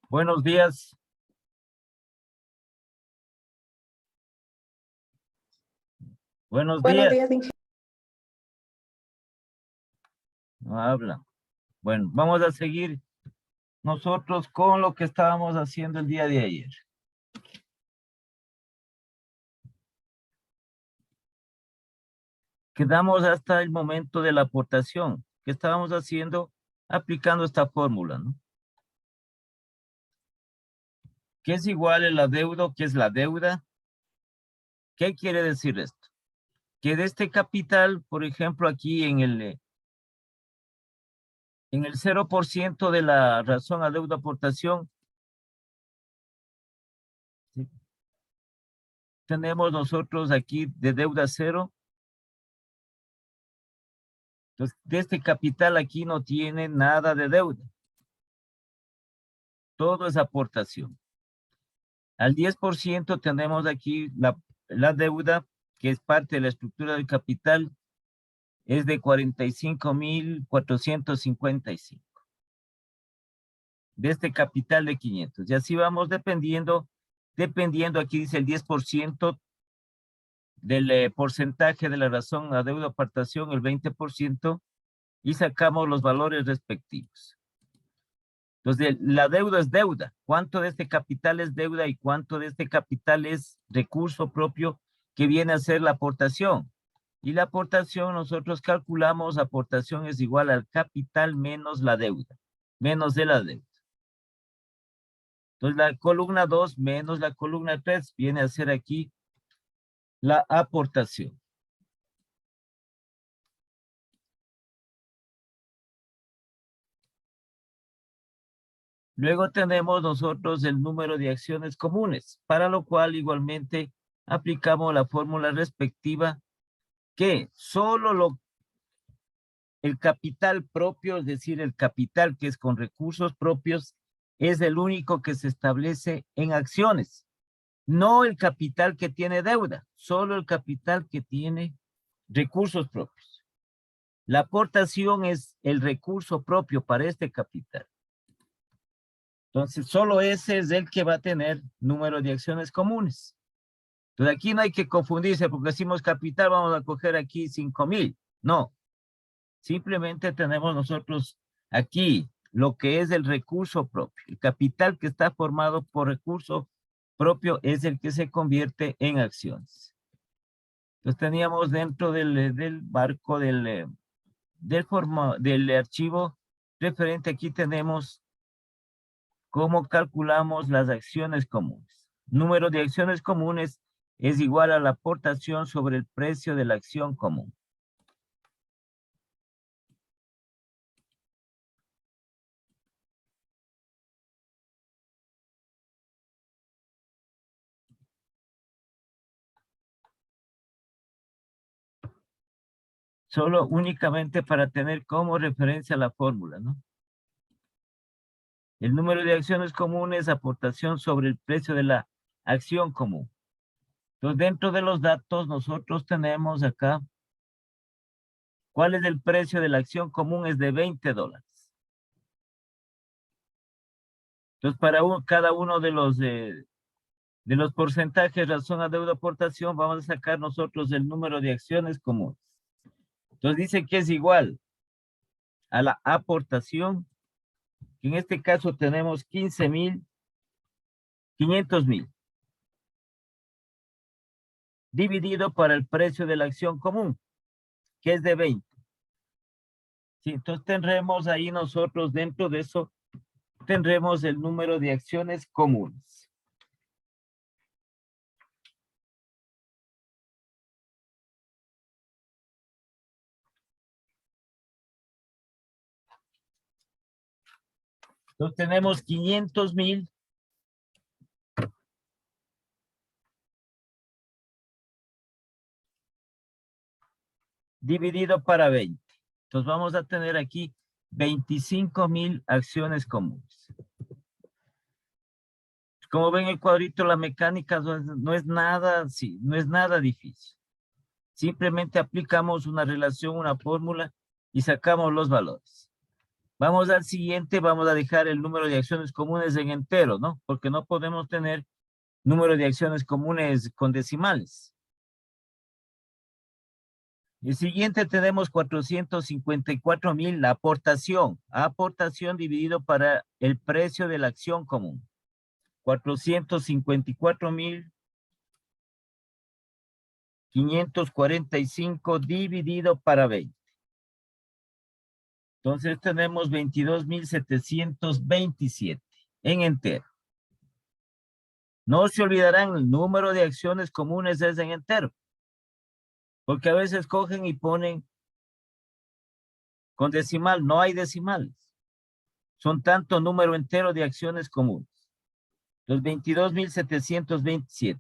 Buenos días. Buenos Buenos días. días, ingeniero. No habla. Bueno, vamos a seguir nosotros con lo que estábamos haciendo el día de ayer. Quedamos hasta el momento de la aportación. ¿Qué estábamos haciendo? Aplicando esta fórmula, ¿no? ¿Qué es igual el adeudo? ¿Qué es la deuda? ¿Qué quiere decir esto? Que de este capital, por ejemplo, aquí en el 0% de la razón adeudo aportación, ¿sí? Tenemos nosotros aquí de deuda cero. Entonces, de este capital aquí no tiene nada de deuda. Todo es aportación. Al 10% tenemos aquí la deuda, que es parte de la estructura del capital, es de 45,455. De este capital de 500. Y así vamos dependiendo, aquí dice el 10% del porcentaje de la razón a deuda aportación, el 20%, y sacamos los valores respectivos. Entonces, la deuda es deuda. ¿Cuánto de este capital es deuda y cuánto de este capital es recurso propio que viene a ser la aportación? Y la aportación, nosotros calculamos, aportación es igual al capital menos la deuda, menos de la deuda. Entonces, la columna 2 menos la columna 3 viene a ser aquí la aportación. Luego tenemos nosotros el número de acciones comunes, para lo cual igualmente aplicamos la fórmula respectiva que solo el capital propio, es decir, el capital que es con recursos propios, es el único que se establece en acciones. No el capital que tiene deuda, solo el capital que tiene recursos propios. La aportación es el recurso propio para este capital. Entonces, solo ese es el que va a tener número de acciones comunes. Entonces, aquí no hay que confundirse, porque decimos capital, vamos a coger aquí 5,000. No. Simplemente tenemos nosotros aquí lo que es el recurso propio. El capital que está formado por recurso propio es el que se convierte en acciones. Entonces, teníamos dentro del marco del archivo referente, aquí tenemos cómo calculamos las acciones comunes. Número de acciones comunes es igual a la aportación sobre el precio de la acción común. Solo únicamente para tener como referencia la fórmula, ¿no? El número de acciones comunes, aportación sobre el precio de la acción común. Entonces, dentro de los datos, nosotros tenemos acá, ¿cuál es el precio de la acción común? Es de $20. Entonces, para cada uno de los porcentajes, razón a deuda, aportación, vamos a sacar nosotros el número de acciones comunes. Entonces, dice que es igual a la aportación, que en este caso tenemos 15,000, 500,000. Dividido para el precio de la acción común, que es de 20. Sí, entonces tendremos ahí nosotros dentro de eso, tendremos el número de acciones comunes. Entonces tenemos 500,000 dividido para 20. Entonces vamos a tener aquí 25,000 acciones comunes. Como ven el cuadrito, la mecánica no es nada, sí, no es nada difícil. Simplemente aplicamos una relación, una fórmula y sacamos los valores. Vamos al siguiente, vamos a dejar el número de acciones comunes en entero, ¿no? Porque no podemos tener número de acciones comunes con decimales. El siguiente tenemos 454,000, la aportación. Aportación dividido para el precio de la acción común. 454,545 dividido para 20. Entonces tenemos 22,727 en entero. No se olvidarán, el número de acciones comunes es en entero. Porque a veces cogen y ponen con decimal, no hay decimales. Son tanto número entero de acciones comunes. Los 22,727.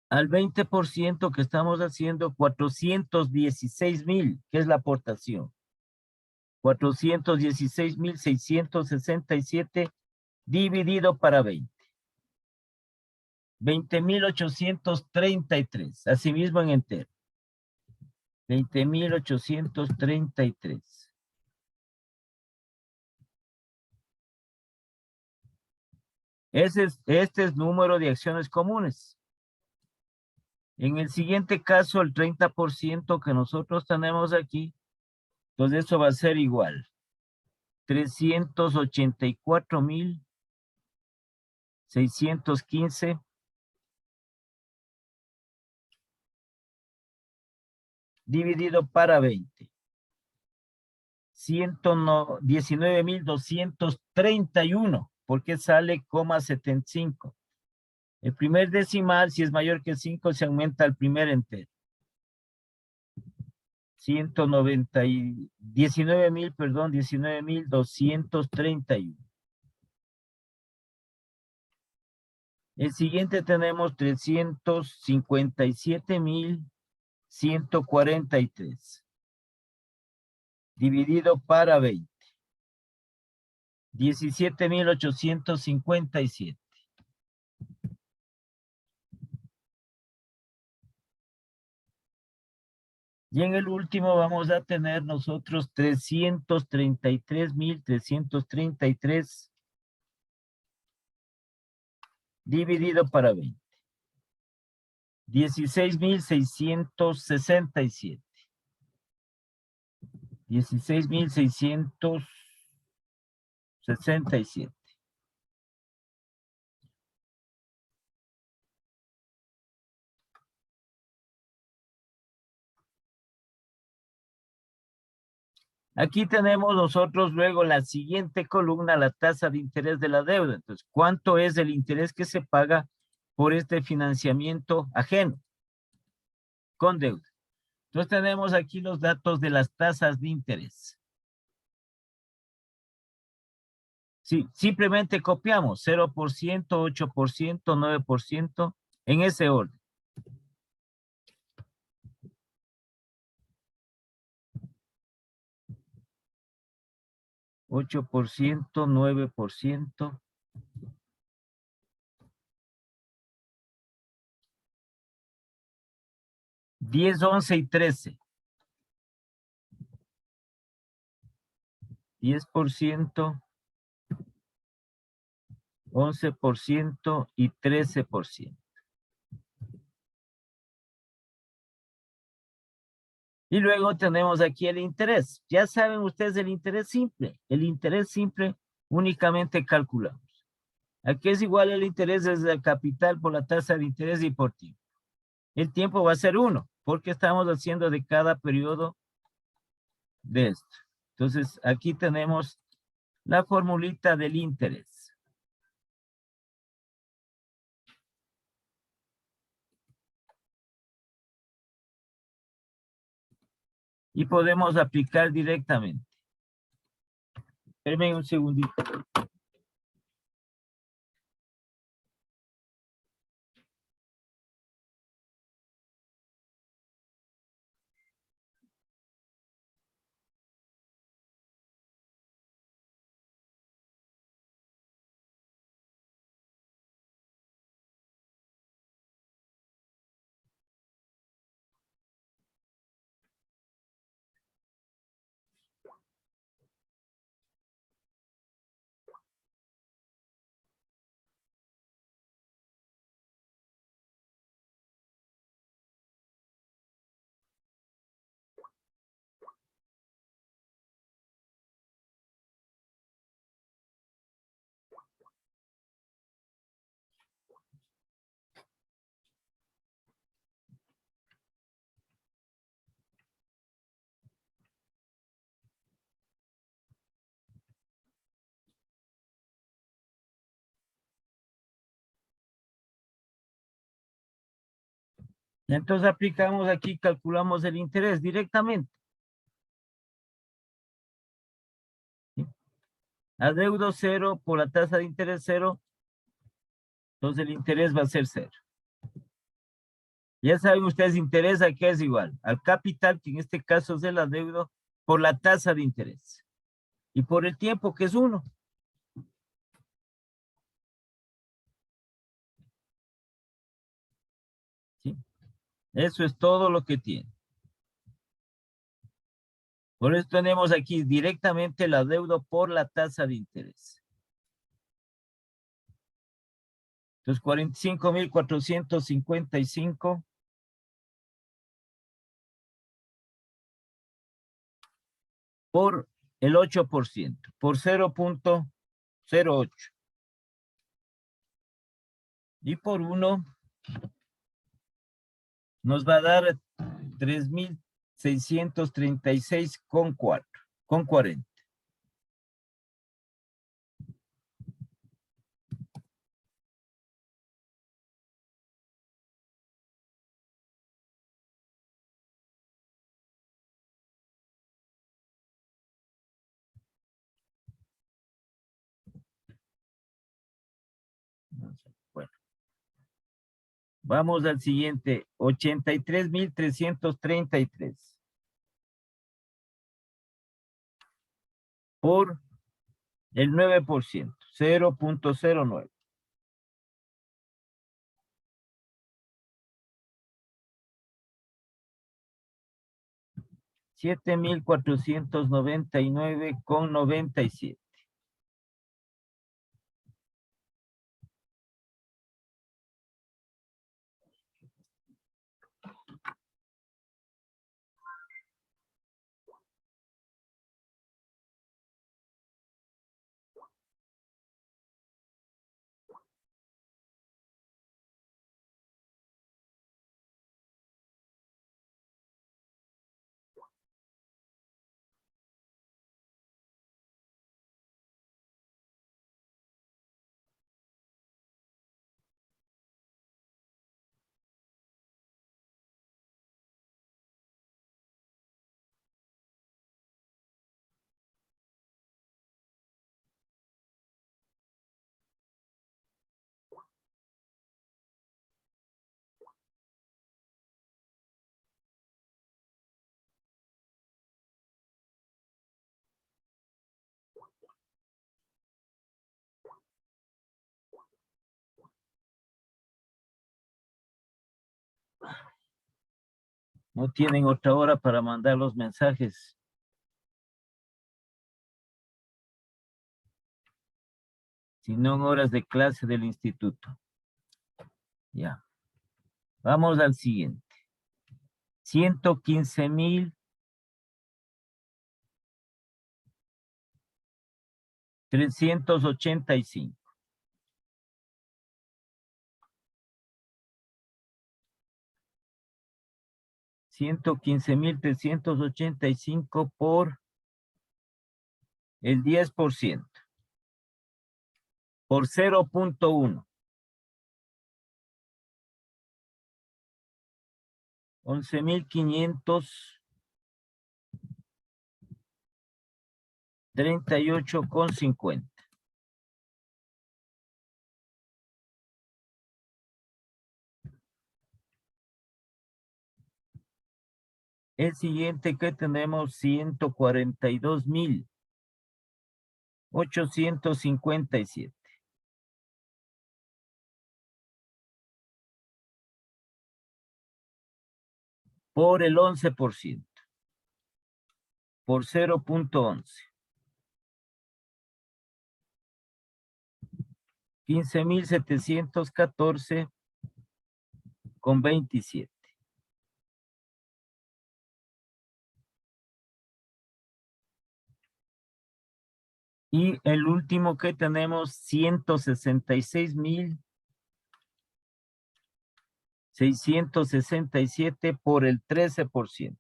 Al 20% que estamos haciendo, 416,000, que es la aportación. 416,667 dividido para 20. 20,833, asimismo en entero. 20,833. Este es número de acciones comunes. En el siguiente caso, el 30% que nosotros tenemos aquí, entonces eso va a ser igual. 384,615 dividido para 20. 19,231, porque sale coma 75. El primer decimal, si es mayor que 5, se aumenta al primer entero. 19,231. El siguiente tenemos 357,143 dividido para 20. 17,857. Y en el último vamos a tener nosotros 333,333 dividido para 20. 16,667. 16,667. Aquí tenemos nosotros luego la siguiente columna, la tasa de interés de la deuda. Entonces, ¿cuánto es el interés que se paga por este financiamiento ajeno con deuda? Entonces tenemos aquí los datos de las tasas de interés. Sí, simplemente copiamos 0%, 8%, 9%, en ese orden. 8%, 9%. 10, 11 y 13. 10%, 11% y 13%. Y luego tenemos aquí el interés. Ya saben ustedes el interés simple. El interés simple únicamente calculamos. Aquí es igual el interés desde el capital por la tasa de interés y por tiempo. El tiempo va a ser 1, porque estamos haciendo de cada periodo de esto. Entonces, aquí tenemos la formulita del interés. Y podemos aplicar directamente. Espérenme un segundito. Entonces aplicamos aquí, calculamos el interés directamente. ¿Sí? Adeudo 0 por la tasa de interés 0. Entonces el interés va a ser 0. Ya saben ustedes, interés a qué es igual. Al capital, que en este caso es el adeudo, por la tasa de interés. Y por el tiempo, que es 1. ¿Sí? Eso es todo lo que tiene. Por eso tenemos aquí directamente el adeudo por la tasa de interés. Entonces, 45,455 por el 8%, por 0.08. Y por 1 nos va a dar 3,636,40. Bueno, vamos al siguiente, 83,333 por el 9%, 0.09. 7,499,97. No tienen otra hora para mandar los mensajes. Sino en horas de clase del instituto. Ya. Vamos al siguiente. 115,385. 115,385 por el 10%. Por 0.1. 11,538,50. El siguiente que tenemos, 142,857. Por el 11%. Por 0.11. 15,714,27. Y el último que tenemos, 166,667 por el 13%.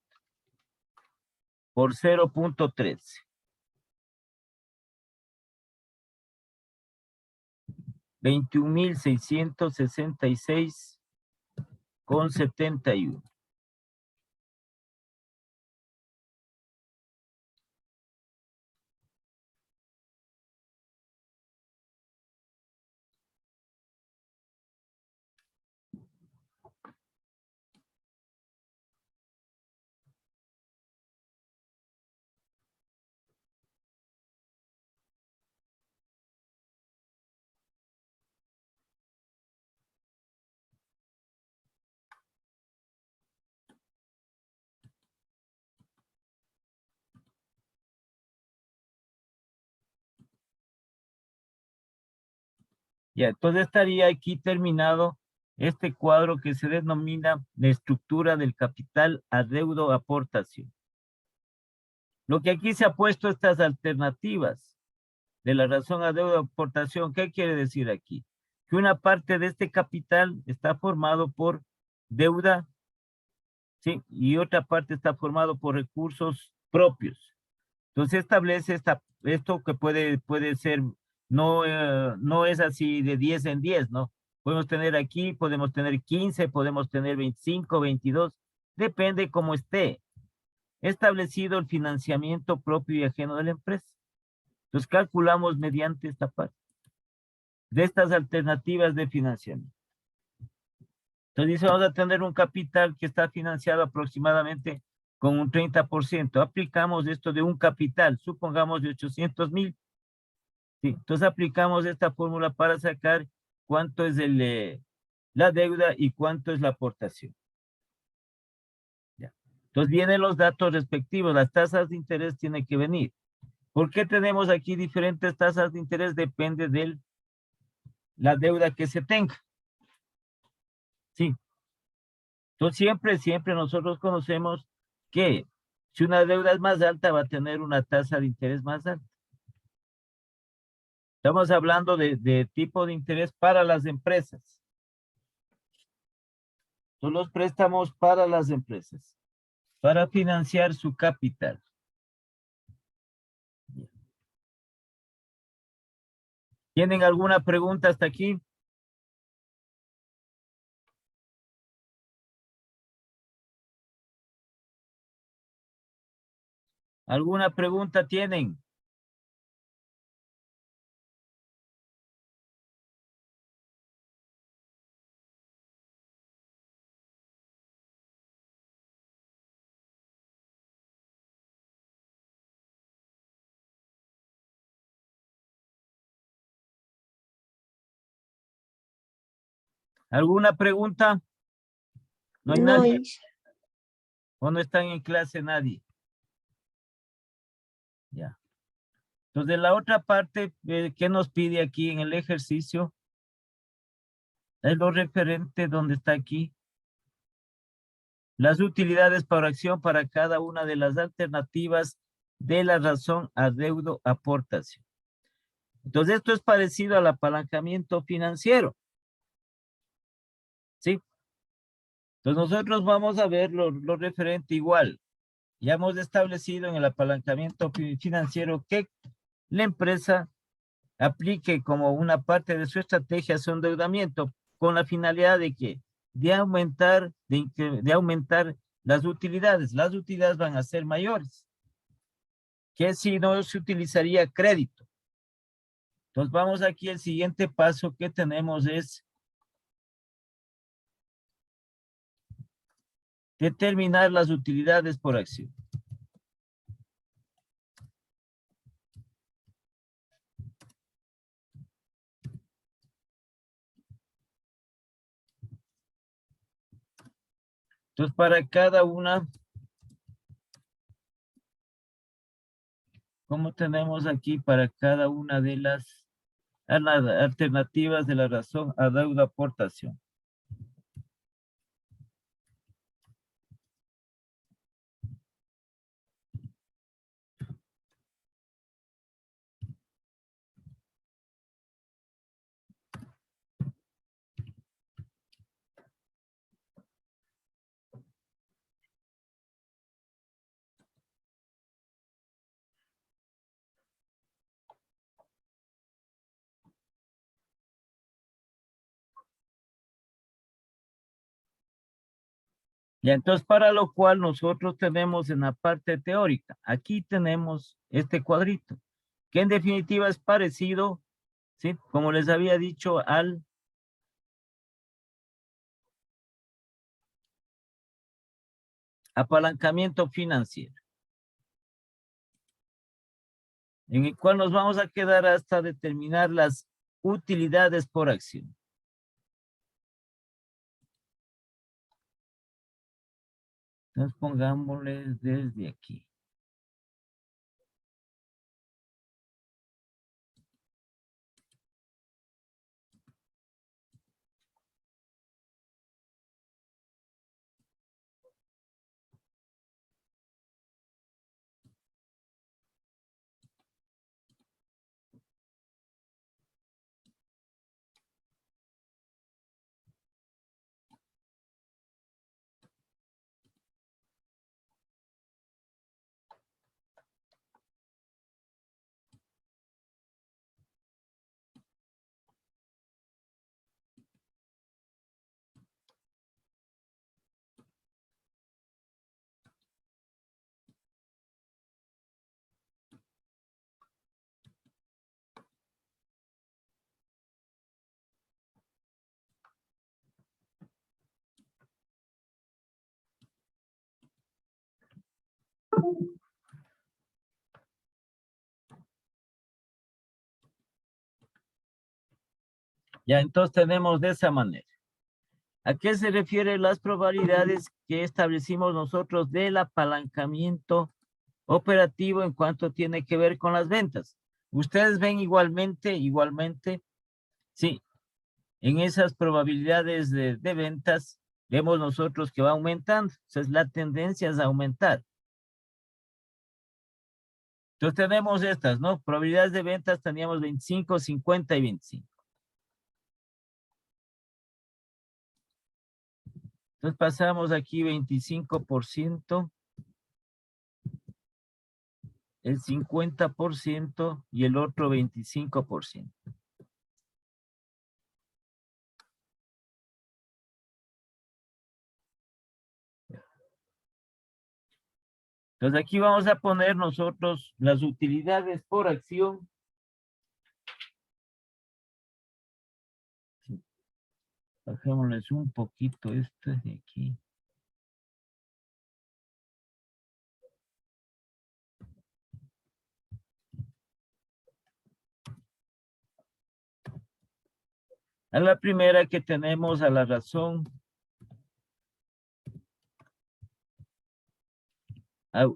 Por 0.13. 21,666,27. con 71. Ya, entonces estaría aquí terminado este cuadro que se denomina la estructura del capital adeudo aportación. Lo que aquí se ha puesto estas alternativas de la razón adeudo aportación, ¿qué quiere decir aquí? Que una parte de este capital está formado por deuda, ¿sí? Y otra parte está formado por recursos propios. Entonces establece esto que puede ser, no es así de 10 en 10, ¿no? Podemos tener aquí, podemos tener 15, podemos tener 25, 22, depende cómo esté establecido el financiamiento propio y ajeno de la empresa. Entonces calculamos mediante esta parte de estas alternativas de financiamiento. Entonces dice, vamos a tener un capital que está financiado aproximadamente con un 30%. Aplicamos esto de un capital, supongamos de 800,000. Sí, entonces aplicamos esta fórmula para sacar cuánto es la deuda y cuánto es la aportación. Ya. Entonces vienen los datos respectivos, las tasas de interés tienen que venir. ¿Por qué tenemos aquí diferentes tasas de interés? Depende de la deuda que se tenga. Sí. Entonces siempre nosotros conocemos que si una deuda es más alta va a tener una tasa de interés más alta. Estamos hablando de tipo de interés para las empresas. Son los préstamos para las empresas, para financiar su capital. ¿Tienen alguna pregunta hasta aquí? ¿Alguna pregunta tienen? ¿Alguna pregunta? ¿No hay No, nadie? ¿O no están en clase nadie? Ya. Entonces, la otra parte que nos pide aquí en el ejercicio es lo referente donde está aquí. Las utilidades por acción para cada una de las alternativas de la razón adeudo aportación. Entonces, esto es parecido al apalancamiento financiero. ¿Sí? Entonces, nosotros vamos a ver lo referente igual. Ya hemos establecido en el apalancamiento financiero que la empresa aplique como una parte de su estrategia su endeudamiento con la finalidad de que de aumentar las utilidades. Las utilidades van a ser mayores que si no se utilizaría crédito. Entonces vamos aquí, el siguiente paso que tenemos es determinar las utilidades por acción. Entonces para cada una, como tenemos aquí para cada una de las alternativas de la razón adeudo aportación. Ya, entonces, para lo cual nosotros tenemos en la parte teórica, aquí tenemos este cuadrito, que en definitiva es parecido, ¿sí? Como les había dicho, al apalancamiento financiero, en el cual nos vamos a quedar hasta determinar las utilidades por acción. Entonces, pongámosles desde aquí. Ya, entonces tenemos de esa manera. ¿A qué se refieren las probabilidades que establecimos nosotros del apalancamiento operativo en cuanto tiene que ver con las ventas? Ustedes ven igualmente, sí, en esas probabilidades de ventas, vemos nosotros que va aumentando. Entonces, la tendencia es a aumentar. Entonces, tenemos estas, ¿no? Probabilidades de ventas teníamos 25, 50 y 25. Entonces, pasamos aquí 25%, el 50% y el otro 25%. Entonces, aquí vamos a poner nosotros las utilidades por acción. Bajémosles un poquito esto de aquí. A la primera que tenemos a la razón,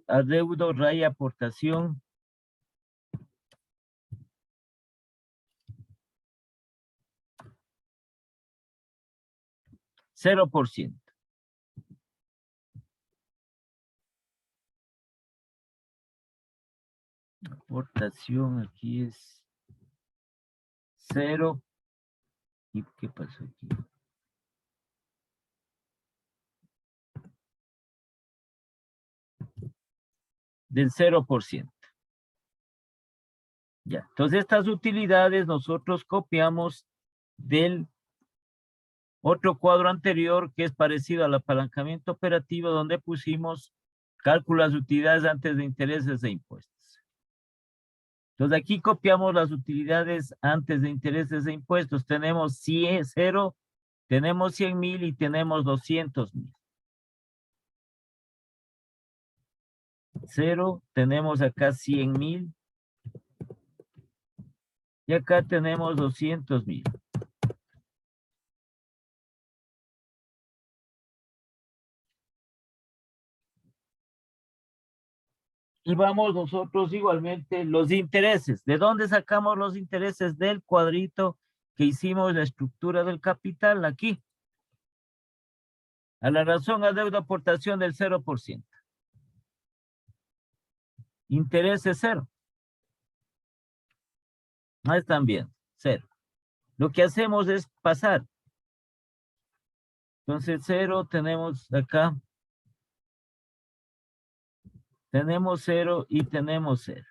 adeudo, raya, aportación. $0. Aportación aquí es 0. ¿Y qué pasó aquí? Del 0%. Ya, entonces estas utilidades nosotros copiamos del otro cuadro anterior que es parecido al apalancamiento operativo donde pusimos cálculo de utilidades antes de intereses e impuestos. Entonces aquí copiamos las utilidades antes de intereses e impuestos. Tenemos 0, tenemos 100,000 y tenemos 200,000. 0, tenemos acá 100,000 y acá tenemos 200,000. Y vamos nosotros igualmente los intereses. ¿De dónde sacamos los intereses? Del cuadrito que hicimos la estructura del capital aquí. A la razón, adeudo, aportación del 0%. Intereses 0. No están bien, 0. Lo que hacemos es pasar. Entonces 0 tenemos acá. Tenemos 0 y tenemos 0.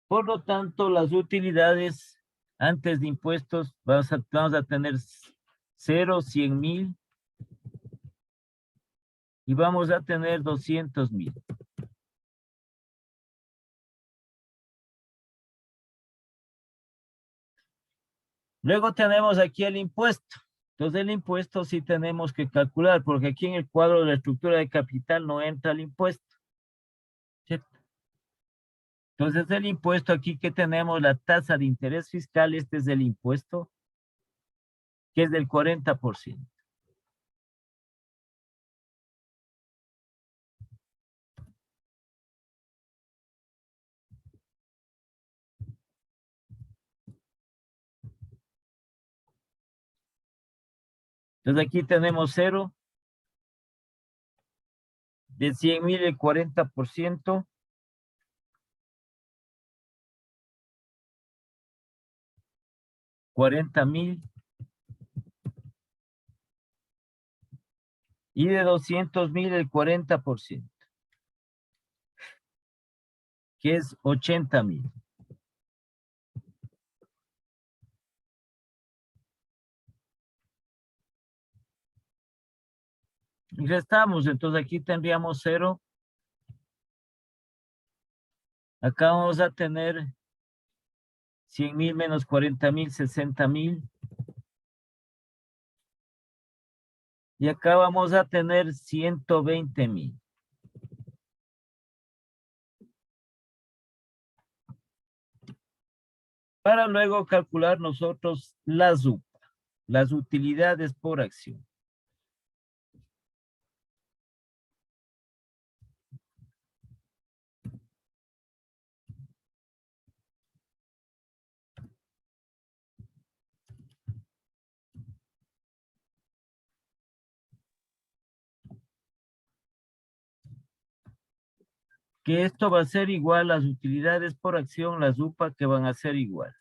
Por lo tanto, las utilidades Antes de impuestos vamos a tener 0, 100,000 y vamos a tener 200,000. Luego tenemos aquí el impuesto. Entonces el impuesto sí tenemos que calcular, porque aquí en el cuadro de la estructura de capital no entra el impuesto, ¿cierto? Entonces el impuesto aquí que tenemos, la tasa de interés fiscal, este es el impuesto, que es del 40%. Entonces aquí tenemos 0, de 100,000 el 40%, 40,000, y de 200,000 el 40%, que es 80,000. Y restamos, entonces aquí tendríamos 0. Acá vamos a tener 100,000 menos 40,000, 60,000. Y acá vamos a tener 120,000. Para luego calcular nosotros las UPA, las utilidades por acción. Que esto va a ser igual, las utilidades por acción, las UPA, que van a ser igual.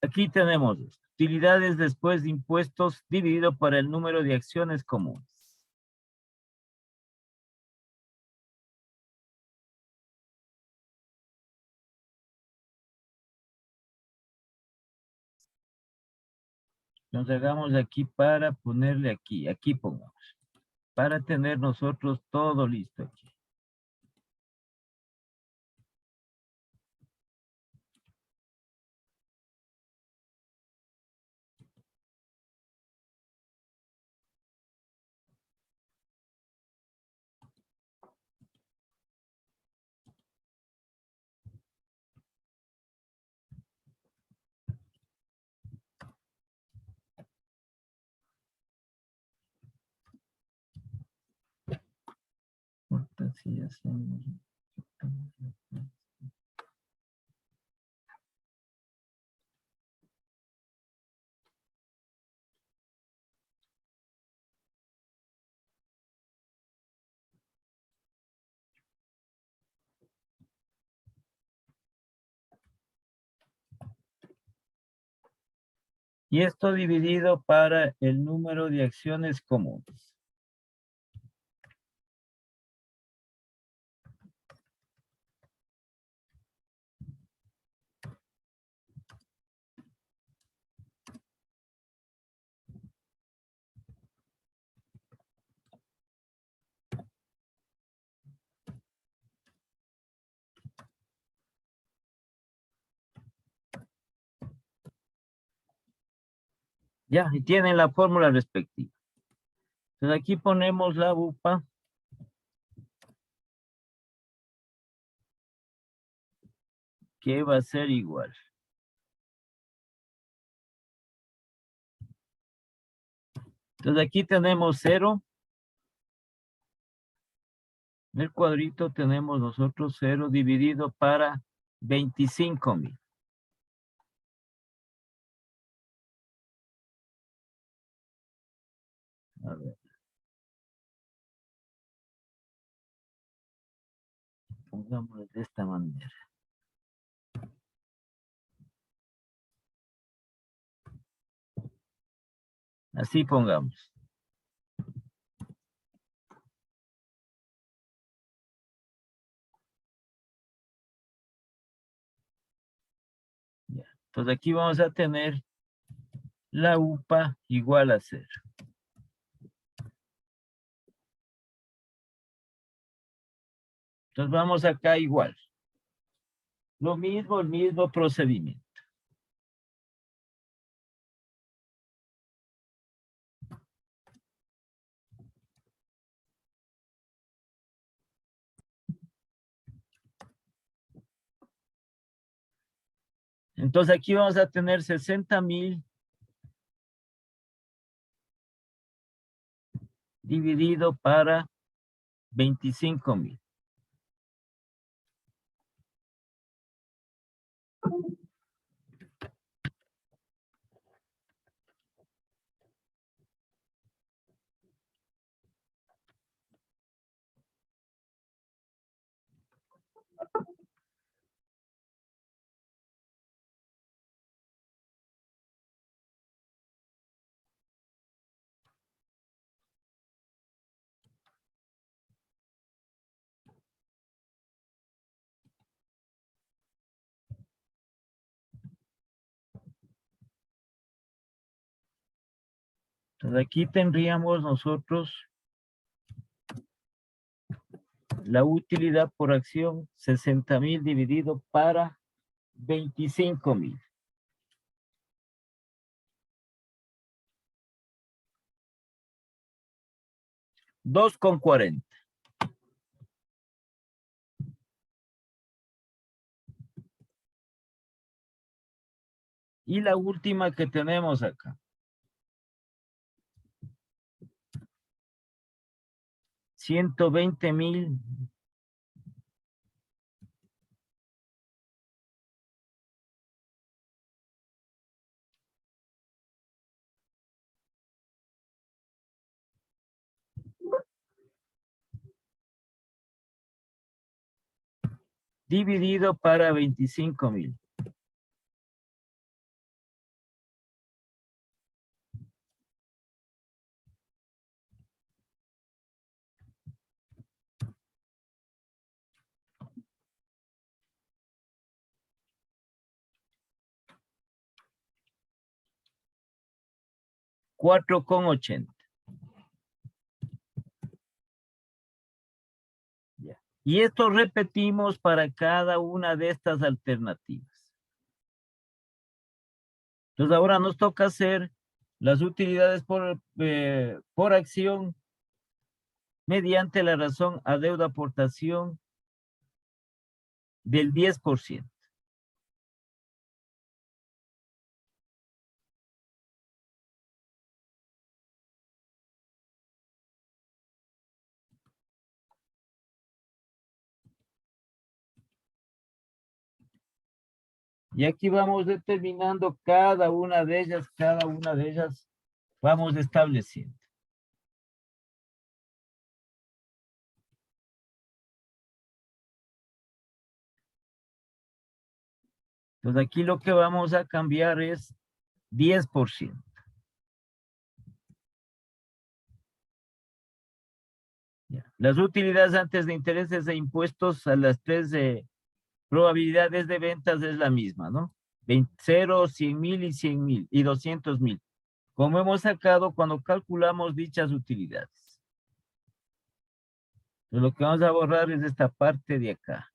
Aquí tenemos utilidades después de impuestos dividido por el número de acciones comunes. Entonces hagamos aquí para ponerle aquí pongamos, para tener nosotros todo listo aquí. Así hacemos. Y esto dividido para el número de acciones comunes. Ya, y tienen la fórmula respectiva. Entonces aquí ponemos la UPA. Que va a ser igual. Entonces aquí tenemos 0. En el cuadrito tenemos nosotros 0 dividido para 25,000. A ver. Pongámoslo de esta manera. Así pongamos. Entonces aquí vamos a tener la UPA igual a 0. Entonces vamos acá igual. Lo mismo, el mismo procedimiento. Entonces aquí vamos a tener 60,000 dividido para 25,000. Entonces aquí tendríamos nosotros la utilidad por acción 60,000 dividido para 25,000. 2,40. Y la última que tenemos acá. 120,000 dividido para 25,000. $4,80. Y esto repetimos para cada una de estas alternativas. Entonces ahora nos toca hacer las utilidades por acción mediante la razón adeudo aportación del 10%. Y aquí vamos determinando cada una de ellas vamos estableciendo. Entonces aquí lo que vamos a cambiar es 10%. Las utilidades antes de intereses e impuestos a las tres probabilidades de ventas es la misma, ¿no? 0, 100,000 y 100,000 y 200,000. Como hemos sacado cuando calculamos dichas utilidades. Entonces, lo que vamos a borrar es esta parte de acá.